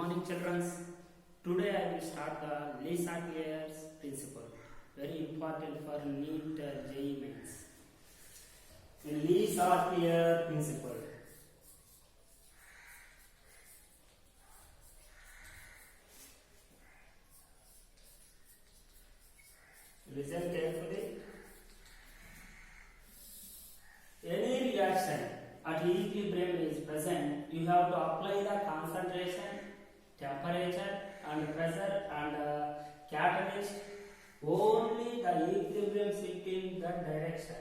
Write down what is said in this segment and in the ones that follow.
morning, children. Today I will start the Lee-Satlier's principle, very important for NEET JEE mains. The Lee-Satlier principle. Listen carefully. Any reaction at equilibrium is present, you have to apply the concentration, temperature and pressure and catalyst only the equilibrium shift in that direction.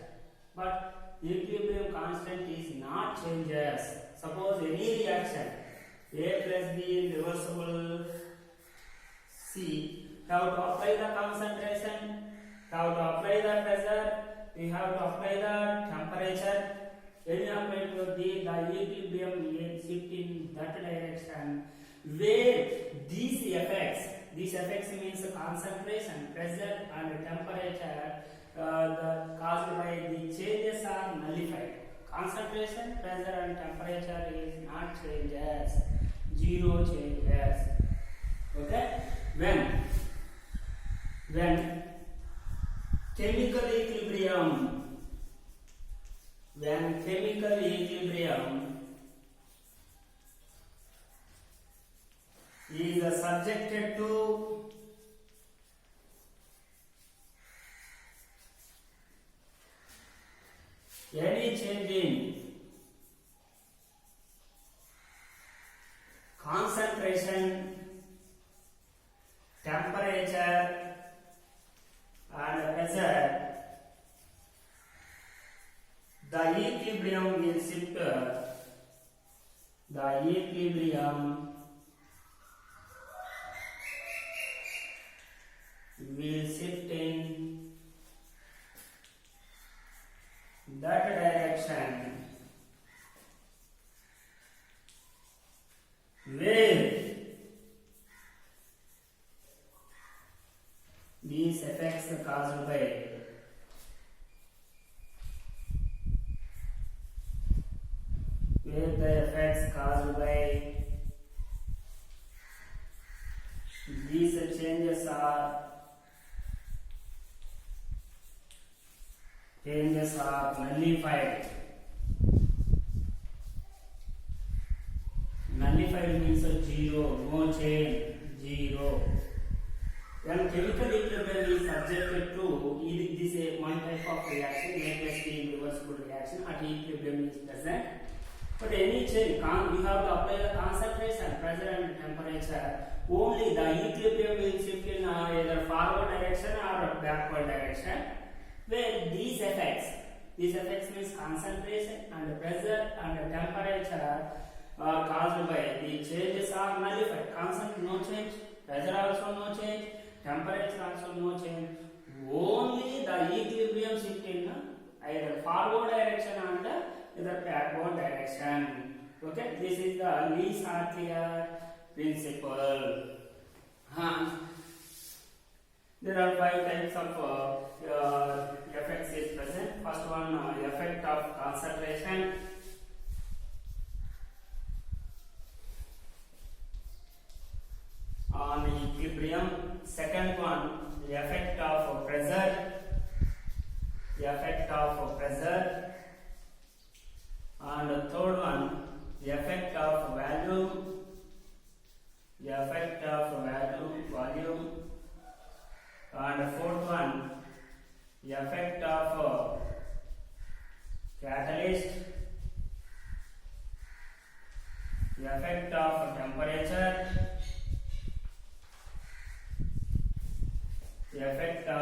But equilibrium constant is not changes. Suppose any reaction A plus B reversible C, you have to apply the concentration, you have to apply the pressure, you have to apply the temperature. When you apply to the equilibrium will shift in that direction where these effects means concentration, pressure and temperature caused by the changes are nullified. Concentration, pressure and temperature is not changes, zero changes. Okay? When chemical equilibrium is subjected to any change in concentration, temperature and pressure, the equilibrium will shift. The equilibrium will shift in that direction where these effects are caused by these changes are nullified. Nullified means zero, no change, zero. When chemical equilibrium is subjected to this is one type of reaction, A plus B reversible reaction at equilibrium is present. But any change, you have to apply the concentration, pressure and temperature. Only the equilibrium will shift in either forward direction or backward direction. Where these effects means concentration and pressure and temperature are caused by the changes are nullified. Constant no change, pressure also no change, temperature also no change. Only the equilibrium shift in either forward direction and either backward direction. Okay, this is the Lee-Satlier principle. There are 5 types of effects is present. First one, effect of concentration. On equilibrium. Second one, the effect of pressure. And the third one, the effect of volume. And the fourth one, the effect of catalyst, the effect of temperature, the effect of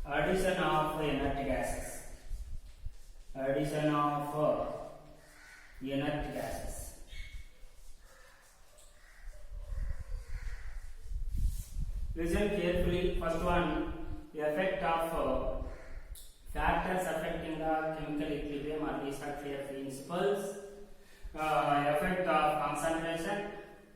addition of inert gases. Listen carefully. First one, the effect of factors affecting the chemical equilibrium are Lee-Satlier principles. Effect of concentration,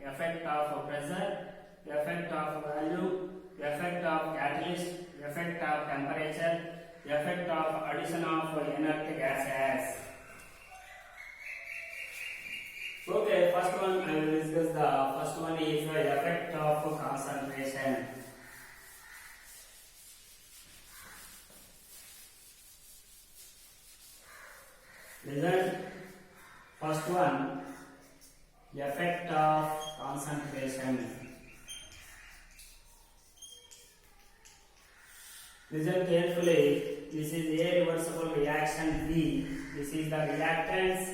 effect of pressure, effect of volume, effect of catalyst, effect of temperature, effect of addition of inert gases. Okay, first one I will discuss. The first one is the effect of concentration. Listen, first one, effect of concentration. Listen carefully. This is a reversible reaction B. This is the reactants.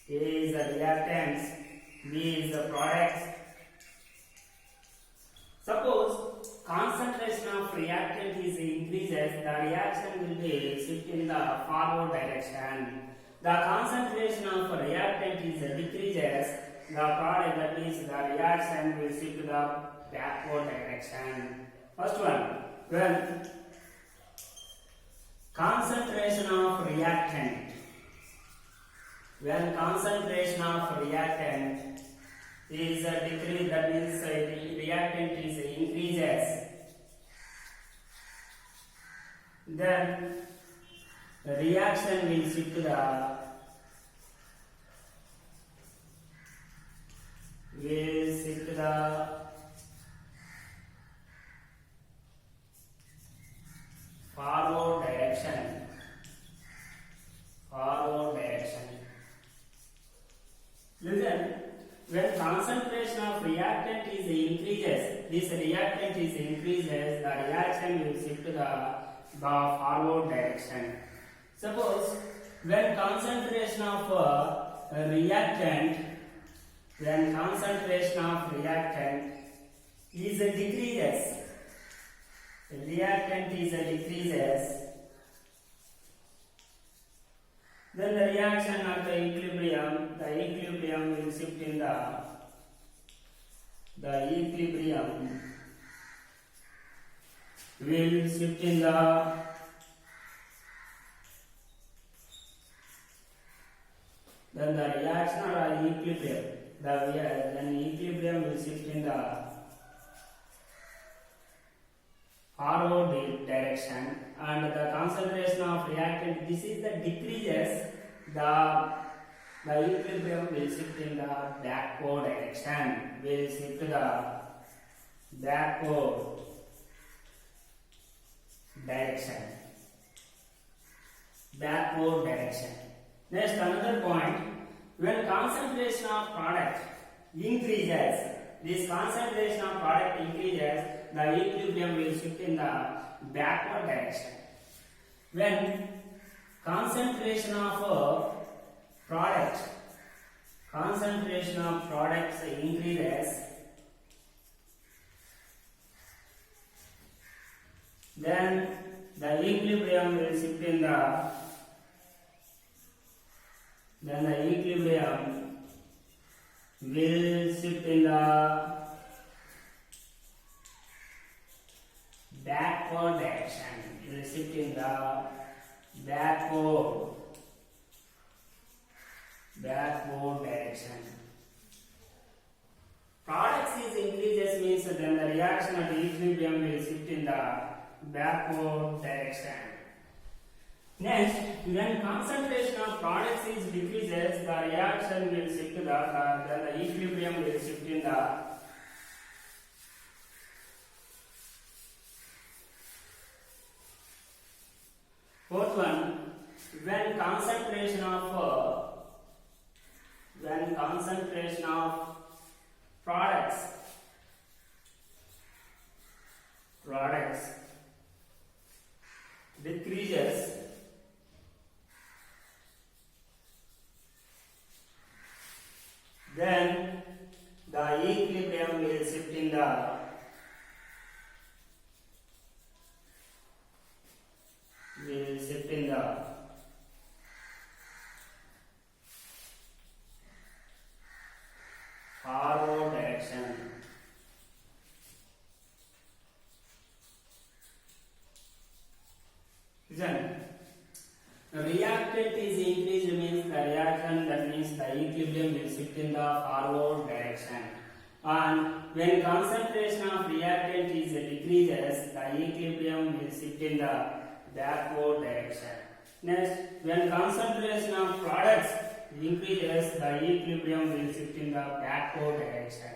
A is the reactants. B is the product. Suppose concentration of reactant is increases, the reaction will be shift in the forward direction. The concentration of reactant is decreases, the product, that means the reaction will shift to the backward direction. First one, when concentration of reactant is decreased, that means the reactant is increases, then the reaction will shift to the forward direction. Listen, when concentration of reactant is increases, this reactant is increases, the reaction will shift to the forward direction. Suppose when concentration of reactant is decreases, then the reaction at the equilibrium will shift in then the reaction or equilibrium, then equilibrium will shift in the forward direction, and the concentration of reactant, this is the decreases, the equilibrium will shift in the backward direction, backward direction. Next, another point, when concentration of product increases, this concentration of product increases, the equilibrium will shift in the backward direction. When concentration of products increases, then the equilibrium will shift in the backward direction. It will shift in the backward direction. Products is increases means then the reaction at equilibrium will shift in the backward direction. Next, when concentration of products is decreases, the reaction will shift to then the equilibrium will shift in the fourth one, when concentration of products decreases, then the equilibrium will shift in the forward direction. Listen, the reactant is increased means the reaction, that means the equilibrium will shift in the forward direction. And when concentration of reactant is decreases, the equilibrium will shift in the backward direction. Next, when concentration of products increases, the equilibrium will shift in the backward direction.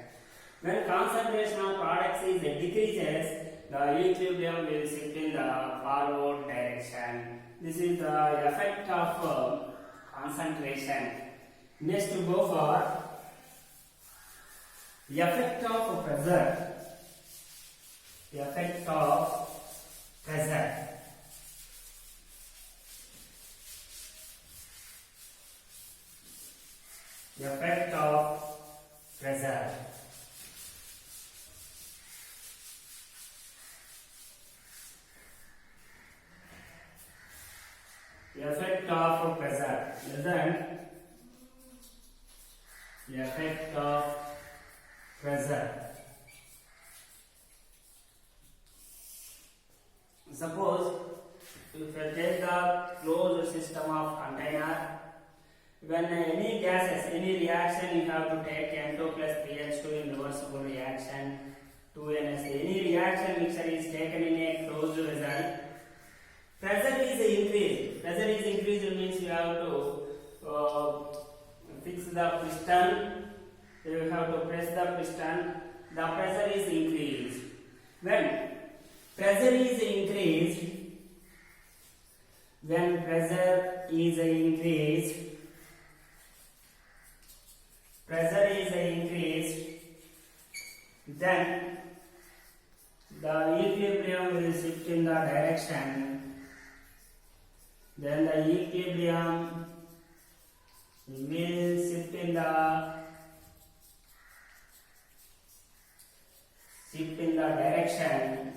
When concentration of products is decreases, the equilibrium will shift in the forward direction. This is the effect of concentration. Next, to go for the effect of pressure. The effect of pressure. The effect of pressure. The effect of pressure. Then the effect of pressure. Suppose if you take the closed system of container, when any gases, any reaction, you have to take N2 plus 3H2 in reversible reaction, 2NS. Any reaction mixture is taken in a closed vessel. Pressure is increased. Pressure is increased means you have to fix the piston. You have to press the piston. The pressure is increased. When pressure is increased, then the equilibrium will shift in the direction. Then the equilibrium will shift in the direction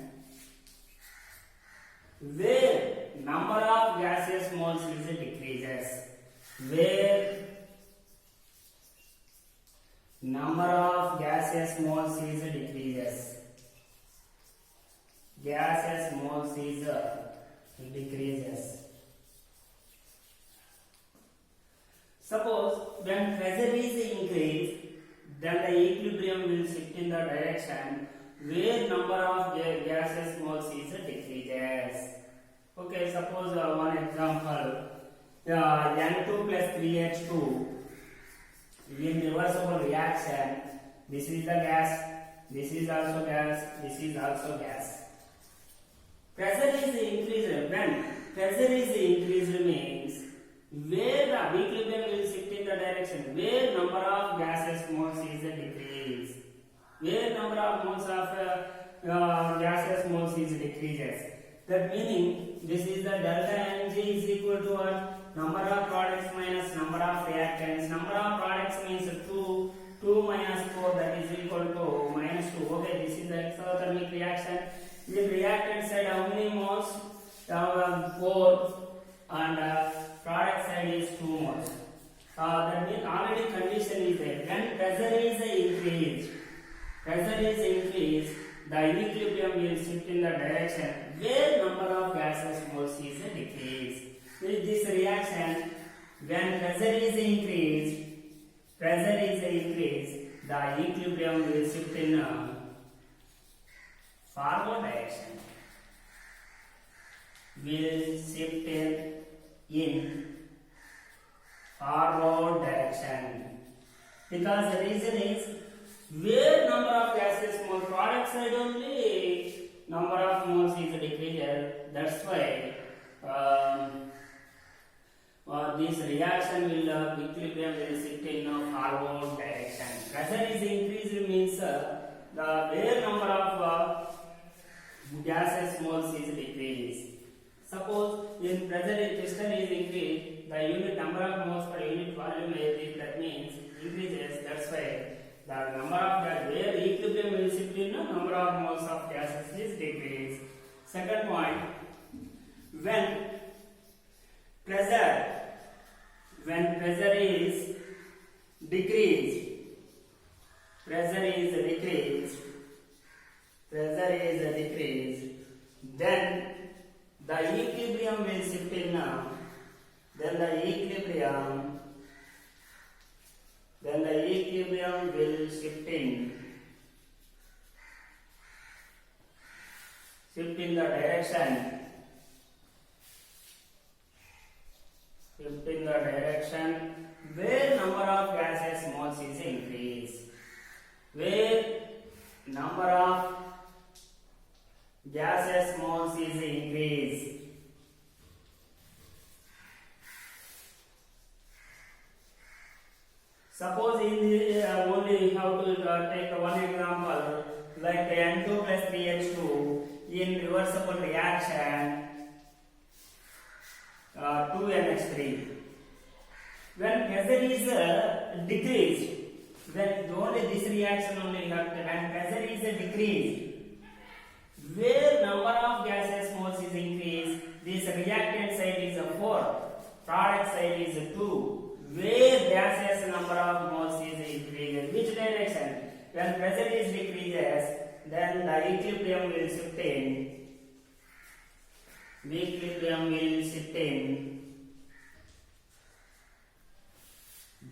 where number of gaseous moles is decreases. Where number of gaseous moles is decreases. Gaseous moles is decreases. Suppose when pressure is increased, then the equilibrium will shift in the direction where number of gaseous moles is decreases. Okay, suppose one example, N2 plus 3H2 in reversible reaction. This is the gas, this is also gas, this is also gas. Pressure is increased. When pressure is increased means where the equilibrium will shift in the direction where number of gaseous moles is decreased. Where number of moles of gaseous moles is decreases. That meaning this is the delta Ng is equal to what? Number of products minus number of reactants. Number of products means 2 minus 4, that is equal to minus 2. Okay, this is the exothermic reaction. In reactant side how many moles? 4, and product side is 2 moles. That means already condition is there. When pressure is increased, the equilibrium will shift in the direction where number of gaseous moles is decreased. With this reaction, when pressure is increased, the equilibrium will shift in forward direction. Will shift in forward direction. Because the reason is where number of gaseous moles, product side only number of moles is decreased. That's why this reaction will equilibrium will shift in forward direction. Pressure is increased means the where number of gaseous moles is decreased. Suppose in pressure piston is increased, the unit number of moles per unit volume is, that means increases. That's why the number of where equilibrium will shift in number of moles of gases is decreased. Second point, when pressure is decreased, then the equilibrium will shift in shift in the direction direction where number of gaseous moles is increased. Where number of gaseous moles is increased. Suppose in the only we have to take one example like N2 plus 3H2 in reversible reaction 2NH3. When pressure is decreased, when only this reaction only we have to, when pressure is decreased, where number of gaseous moles is increased, this reactant side is 4, product side is 2. Where gaseous number of moles is increased, which direction? When pressure is decreases, then the equilibrium will shift in. The equilibrium will shift in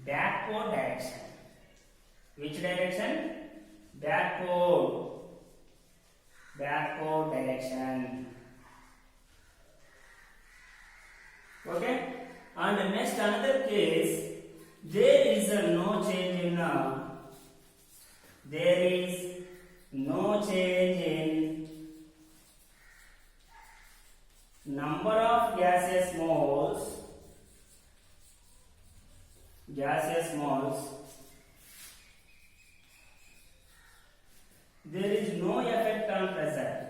backward direction. Which direction? Backward. Backward direction. Okay? And next another case, there is no change in number of gaseous moles. There is no effect on pressure.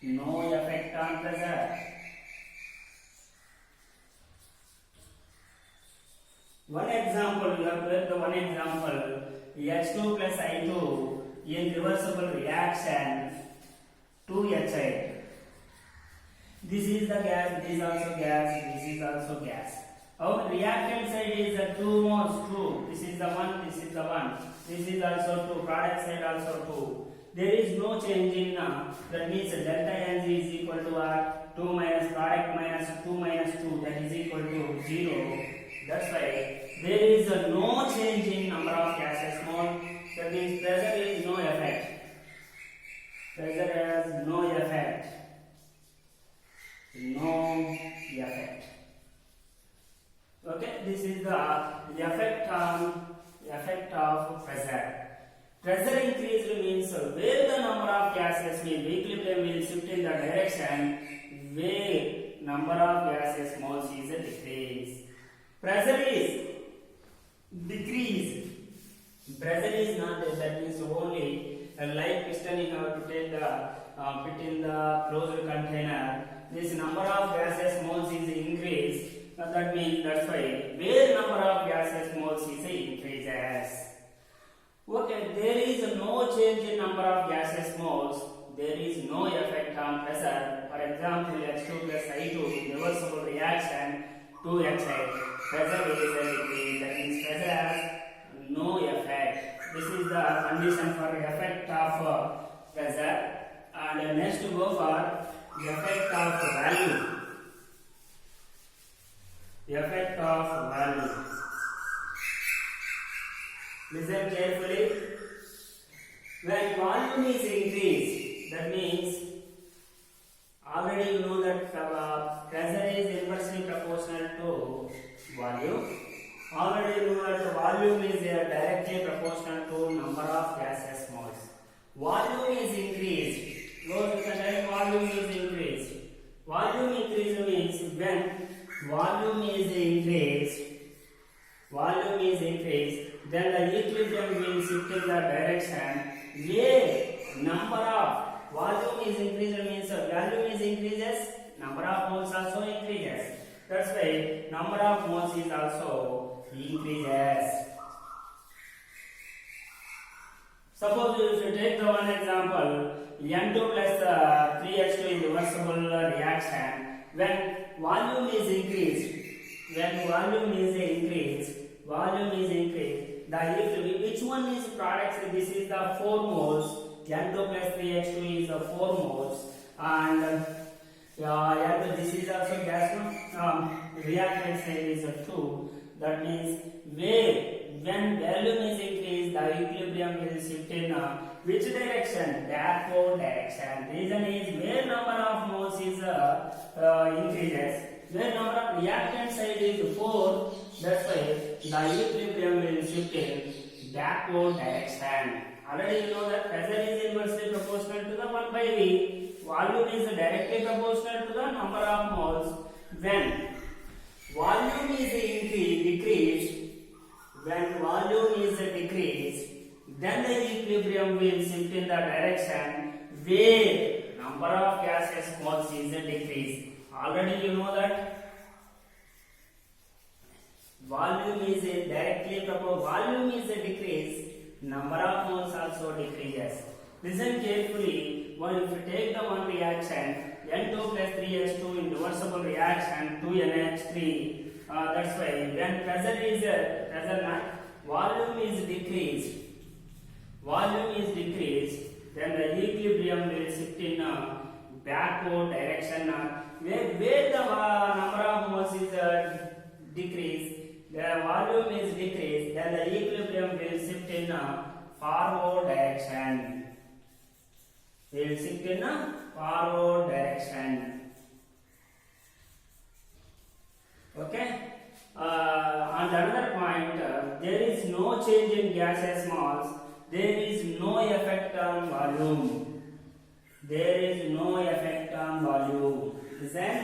No effect on pressure. One example, we have to the one example, H2 plus I2 in reversible reaction 2HI. This is the gas, this is also gas, this is also gas. Our reactant side is the 2 moles, 2. This is the 1, this is the 1. This is also 2, product side also 2. There is no change in, that means delta Ng is equal to what? 2 minus product minus 2 minus 2, that is equal to 0. That's why there is no change in number of gaseous moles. That means pressure is no effect. Pressure has no effect. No effect. Okay, this is the effect of pressure. Pressure increased means where the number of gases mean equilibrium will shift in the direction where number of gaseous moles is decreased. Pressure is decreased. Pressure is not there. That means only like piston you have to take the put in the closed container. This number of gaseous moles is increased. That means that's why where number of gaseous moles is increases. Okay, there is no change in number of gaseous moles. There is no effect on pressure. For example, H2 plus I2 reversible reaction 2HI. Pressure is decreased. That means pressure has no effect. This is the condition for effect of pressure. And next to go for the effect of value. The effect of value. Listen carefully. When volume is increased, that means already you know that pressure is inversely proportional to volume. Already you know that volume is directly proportional to number of gaseous moles. Volume is increased. Close the time, volume is increased. Volume increase means when volume is increased, then the equilibrium will shift in the direction where number of volume is increased means volume is increases, number of moles also increases. That's why number of moles is also increases. Suppose if you take the one example, N2 plus 3H2 in reversible reaction, when volume is increased, which one is product? This is the 4 moles. N2 plus 3H2 is 4 moles, and this is also gas. Reactant side is 2. That means when volume is increased, the equilibrium will shift in which direction? Backward direction. Reason is where number of moles is increases, Where number of reactant side is 4, that's why the equilibrium will shift in backward direction. Already you know that pressure is inversely proportional to the 1 by V. Volume is directly proportional to the number of moles. When volume is decreased, then the equilibrium will shift in the direction where number of gaseous moles is decreased. Already you know that volume is decreased, number of moles also decreases. Listen carefully. Well, if you take the one reaction N2 plus 3H2 in reversible reaction 2NH3, that's why when volume is decreased, then the equilibrium will shift in backward direction. Where the number of moles is decreased, the volume is decreased, then the equilibrium will shift in forward direction. Will shift in forward direction. Okay. And another point, there is no change in gaseous moles. There is no effect on volume. Listen.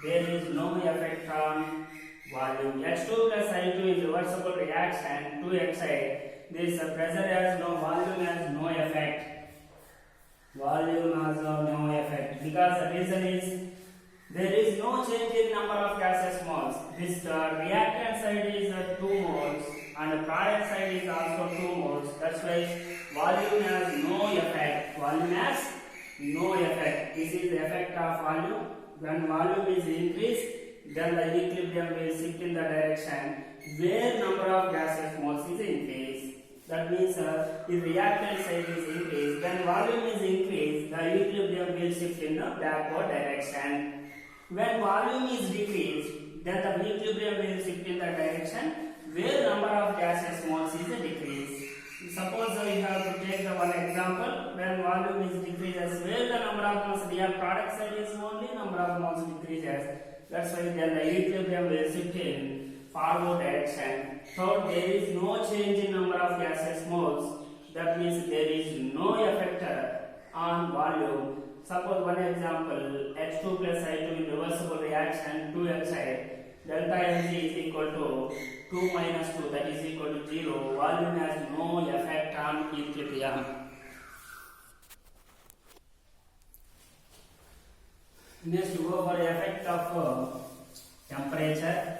There is no effect on volume. H2 plus I2 is reversible reaction 2XI. This pressure has no, volume has no effect. Because the reason is there is no change in number of gaseous moles. This reactant side is 2 moles and the product side is also 2 moles. That's why volume has no effect. This is the effect of volume. When volume is increased, then the equilibrium will shift in the direction where number of gaseous moles is increased. That means if reactant side is increased, then volume is increased, the equilibrium will shift in the backward direction. When volume is decreased, then the equilibrium will shift in the direction where number of gaseous moles is decreased. Suppose we have to take the one example. When volume is decreases, where the number of moles, real product side is only, number of moles decreases. That's why then the equilibrium will shift in forward direction. So there is no change in number of gaseous moles. That means there is no effect on volume. Suppose one example, H2 plus I2 in reversible reaction 2XI. Delta Mg is equal to 2 minus 2, that is equal to 0. Volume has no effect on equilibrium. Next, to go for effect of temperature.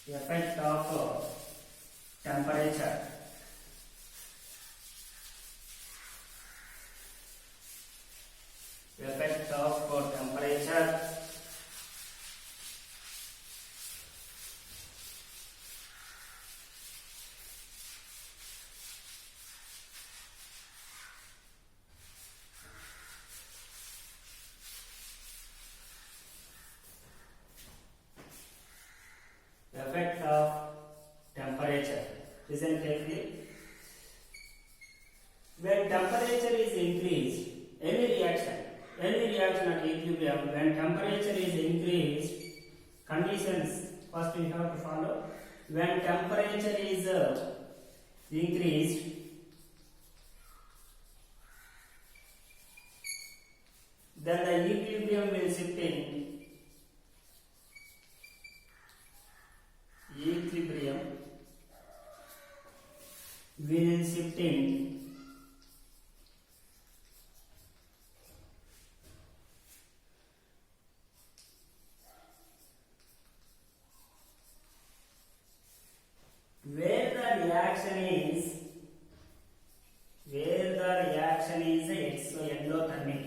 Effect of temperature. Effect of temperature. Effect of temperature. Listen carefully. When temperature is increased, any reaction at equilibrium, when temperature is increased, conditions first we have to follow. When temperature is increased, then the equilibrium will shift in. Equilibrium will shift in where the reaction is it's so endothermic.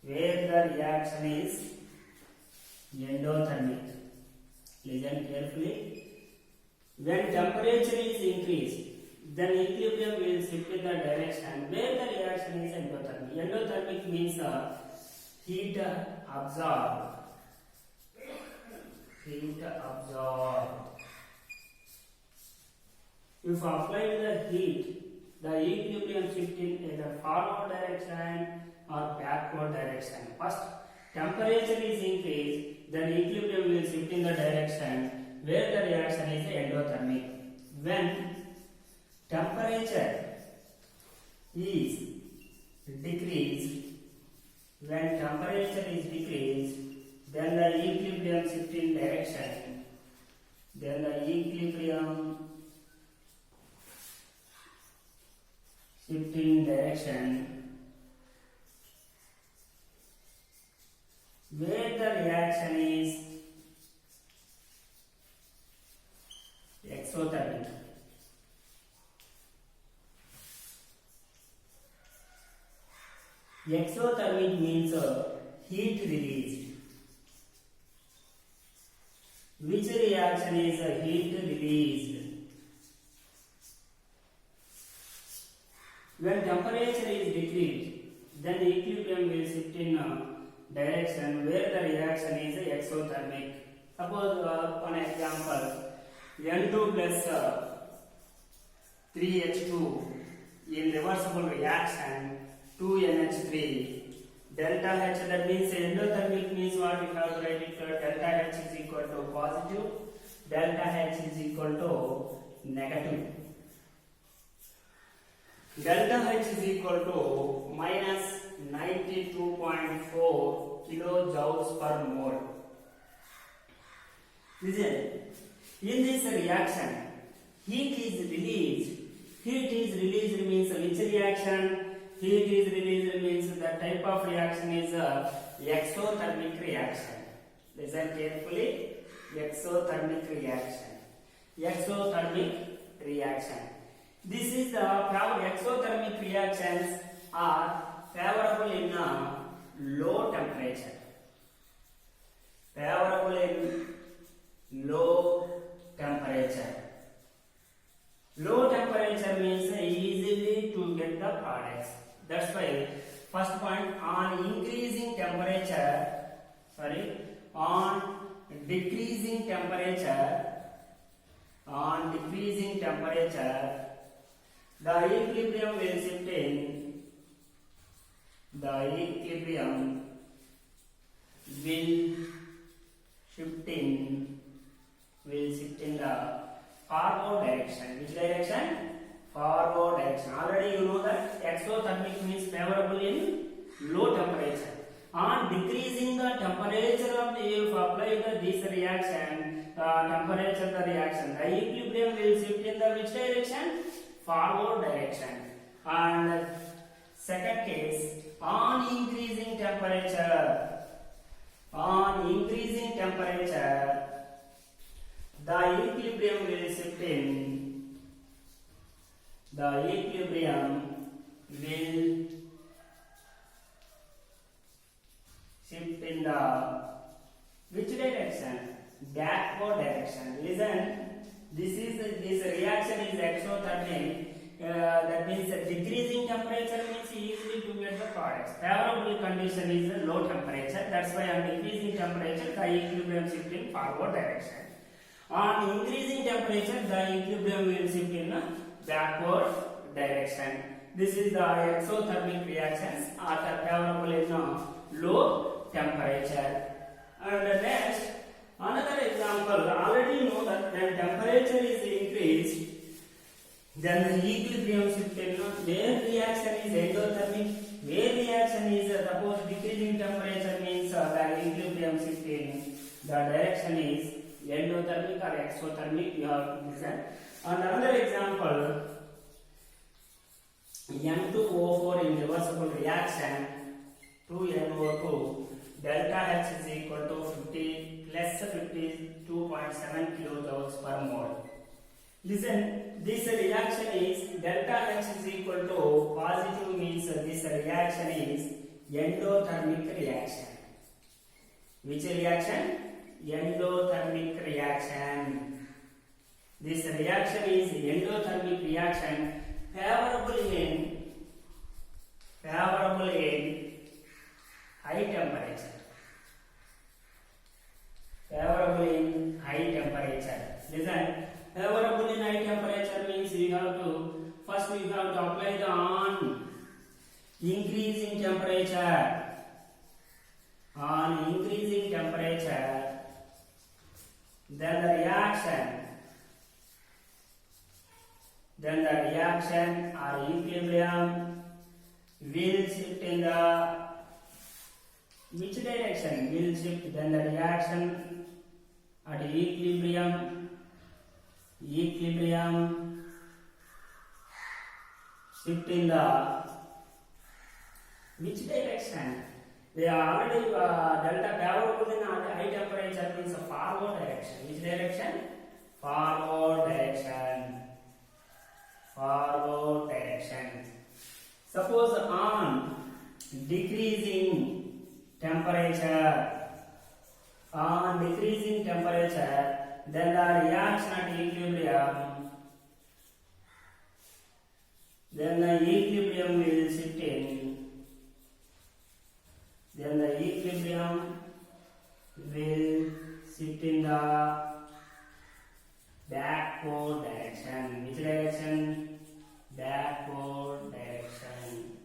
Where the reaction is endothermic. Listen carefully. When temperature is increased, then equilibrium will shift in the direction where the reaction is endothermic. Endothermic means heat absorbed. If applied the heat, the equilibrium shift in either forward direction or backward direction. First, temperature is increased, then equilibrium will shift in the direction where the reaction is endothermic. When temperature is decreased, then the equilibrium shift in direction. Then the equilibrium shift in direction where the reaction is exothermic. Exothermic means heat released. Which reaction is heat released? When temperature is decreased, then the equilibrium will shift in direction where the reaction is exothermic. Suppose one example, N2 plus 3H2 in reversible reaction 2NH3 delta H, that means endothermic means what we have to write it for delta H is equal to positive, delta H is equal to negative. Delta H is equal to minus 92.4 kilojoules per mole. Listen, in this reaction, heat is released. Heat is released means which reaction? Heat is released means the type of reaction is exothermic reaction. Listen carefully. Exothermic reaction. Exothermic reaction. This is the exothermic reactions are favorable in low temperature. Favorable in low temperature. Low temperature means easily to get the products. That's why first point, on decreasing temperature, the equilibrium will shift in. The equilibrium will shift in the forward direction. Which direction? Forward direction. Already you know that exothermic means favorable in low temperature. On decreasing the temperature of the if apply this reaction, temperature the reaction, the equilibrium will shift in the which direction? Forward direction. And second case, on increasing temperature, the equilibrium will shift in. The equilibrium will shift in the which direction? Backward direction. Listen, this reaction is exothermic. That means decreasing temperature means easily to get the products. Favorable condition is low temperature. That's why on decreasing temperature the equilibrium shift in forward direction. On increasing temperature the equilibrium will shift in backward direction. This is the exothermic reactions are favorable in low temperature. And next, another example, already know that when temperature is increased, then the equilibrium shift in where reaction is endothermic, where reaction is suppose decreasing temperature means the equilibrium shift in the direction is endothermic or exothermic. You have to listen. And another example, N2O4 in reversible reaction 2NO2 delta H is equal to 50 plus 52.7 kilojoules per mole. Listen, this reaction is delta H is equal to positive means this reaction is endothermic reaction. Which reaction? Endothermic reaction. This reaction is endothermic reaction favorable in high temperature. Favorable in high temperature. Listen, favorable in high temperature means we have to first apply the on increasing temperature. On reaction or equilibrium will shift in the which direction will shift, then the reaction at equilibrium shift in the which direction? They are already delta favorable in high temperature means a forward direction. Which direction? Forward direction. Forward direction. Suppose on decreasing temperature, then the reaction at equilibrium, then the equilibrium will shift in. Then the equilibrium will shift in the backward direction. Which direction? Backward direction.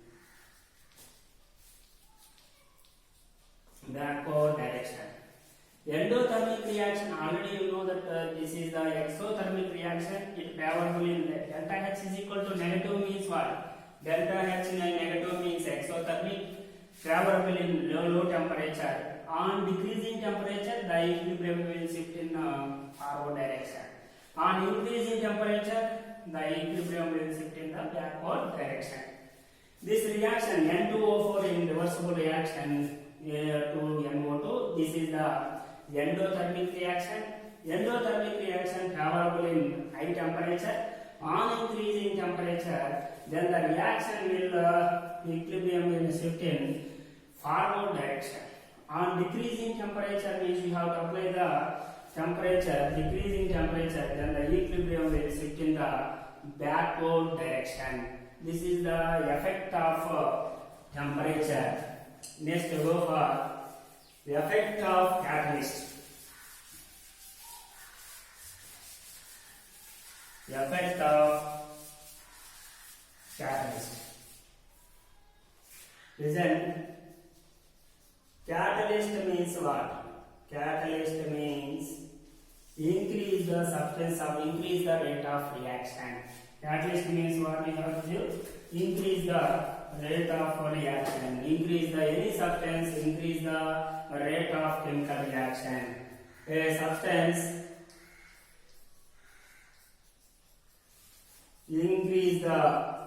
Backward direction. Endothermic reaction, already you know that this is the exothermic reaction. It favorable in delta H is equal to negative means what? Delta H negative means exothermic, favorable in low temperature. On decreasing temperature, the equilibrium will shift in forward direction. On increasing temperature, the equilibrium will shift in the backward direction. This reaction N2O4 in reversible reaction to NO2, this is the endothermic reaction. Endothermic reaction favorable in high temperature. On increasing temperature, then the reaction will equilibrium will shift in forward direction. On decreasing temperature means we have to apply the temperature, decreasing temperature, then the equilibrium will shift in the backward direction. This is the effect of temperature. Next we go for the effect of catalyst. The effect of catalyst. Listen, catalyst means what? Catalyst means increase the substance of, increase the rate of reaction. Catalyst means what we have to do? Increase the rate of reaction. Increase the any substance, increase the rate of chemical reaction. A substance increase the